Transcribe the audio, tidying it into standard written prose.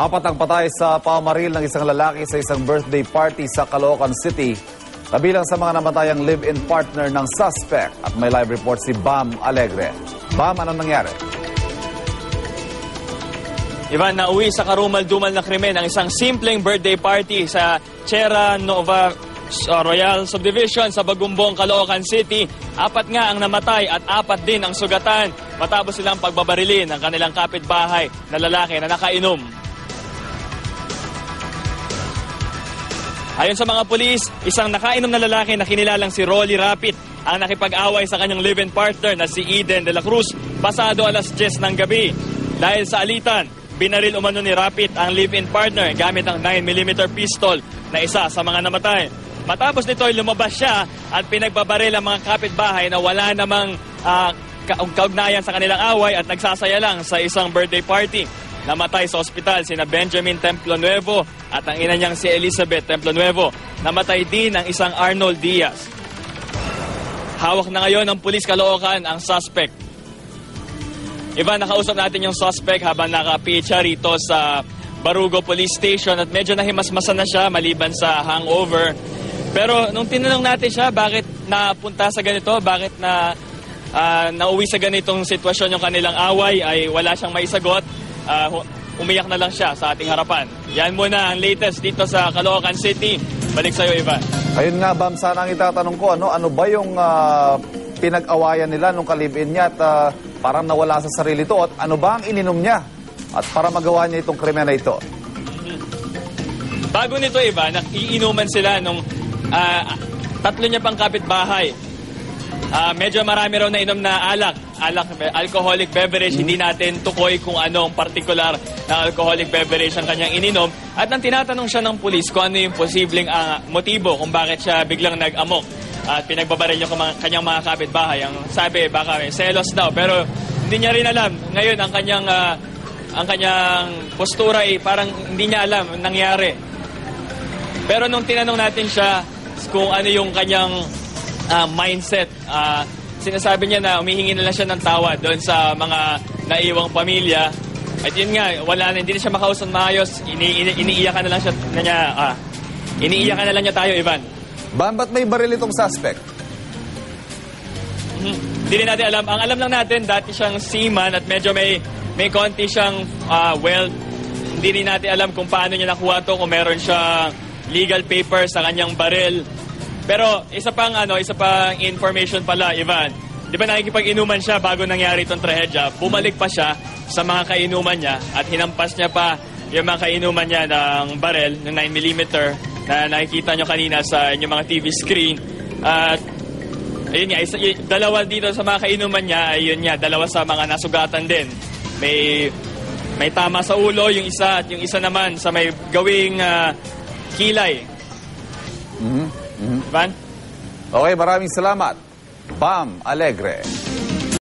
Apat ang patay sa pamaril ng isang lalaki sa isang birthday party sa Caloocan City. Kabilang sa mga namatayang live-in partner ng suspect. At may live report si Bam Alegre. Bam, anong nangyari? Ivan, nauwi sa karumal-dumal na krimen ang isang simpleng birthday party sa Sierra Nova Royal Subdivision sa Bagumbong, Caloocan City. Apat nga ang namatay at apat din ang sugatan matapos silang pagbabarilin ng kanilang kapitbahay na lalaki na nakainom. Ayon sa mga pulis, isang nakainom na lalaki na kinilalang si Rolly Rapit ang nakipag-away sa kanyang live-in partner na si Eden de la Cruz pasado alas 10 ng gabi. Dahil sa alitan, binaril umano ni Rapit ang live-in partner gamit ang 9mm pistol na isa sa mga namatay. Matapos nito ay lumabas siya at pinagbabaril ang mga kapitbahay na wala namang kaugnayan sa kanilang away at nagsasaya lang sa isang birthday party. Namatay sa ospital sina Benjamin Templonuevo at ang ina niyang si Elizabeth Templonuevo. Namatay din ang isang Arnold Diaz. Hawak na ngayon ng pulis Caloocan ang suspect. Iba, nakausap natin yung suspect habang naka-PHR rito sa Barugo Police Station at medyo nahimasmasan na siya maliban sa hangover. Pero nung tinanong natin siya bakit napunta sa ganito, bakit nauwi sa ganitong sitwasyon yung kanilang away, ay wala siyang maisagot. Umiyak na lang siya sa ating harapan. Yan muna ang latest dito sa Caloocan City. Balik sa'yo, Ivan. Ayun nga, Bam, sana ang itatanong ko, ano ba yung pinag-awayan nila nung kalibin niya at parang nawala sa sarili to? At ano ba ang ininom niya? At para magawa niya itong krimen na ito? Bago nito, Ivan, iinuman sila nung tatlo niya pang kapitbahay. Medyo marami raw na inom na alcoholic beverage. Hindi natin tukoy kung anong particular na alcoholic beverage ang kanyang ininom. At nang tinatanong siya ng pulis kung ano yung posibleng motibo kung bakit siya biglang nag-amok at pinagbabaril yung kanyang mga kapitbahay. Ang sabi, baka may selos daw. Pero hindi niya rin alam. Ngayon, ang kanyang postura ay parang hindi niya alam ang nangyari. Pero nung tinanong natin siya kung ano yung kanyang mindset, sinasabi niya na humihingi na lang siya ng tawad doon sa mga naiwang pamilya. At yun nga, hindi na siya makausap maayos. Iniiyakan na lang siya iniiyakan na lang niya tayo, Ivan. Bam, ba't may baril itong suspect? Hindi rin natin alam. Ang alam lang natin, dati siyang seaman at medyo may konti siyang weld. Hindi rin natin alam kung paano niya nakuha to, kung meron siyang legal papers sa kanyang baril. Pero isa pang information pala, Ivan. Di ba nakikipag-inuman siya bago nangyari itong trahedya? Bumalik pa siya sa mga kainuman niya at hinampas niya pa yung mga kainuman niya ng barel, ng 9mm na nakikita nyo kanina sa inyong mga TV screen. At ayun nga, dalawa dito sa mga kainuman niya, ayun nga, dalawa sa mga nasugatan din. May tama sa ulo yung isa at yung isa naman sa may gawing kilay. Ivan? Okay, maraming salamat. Bam Alegre.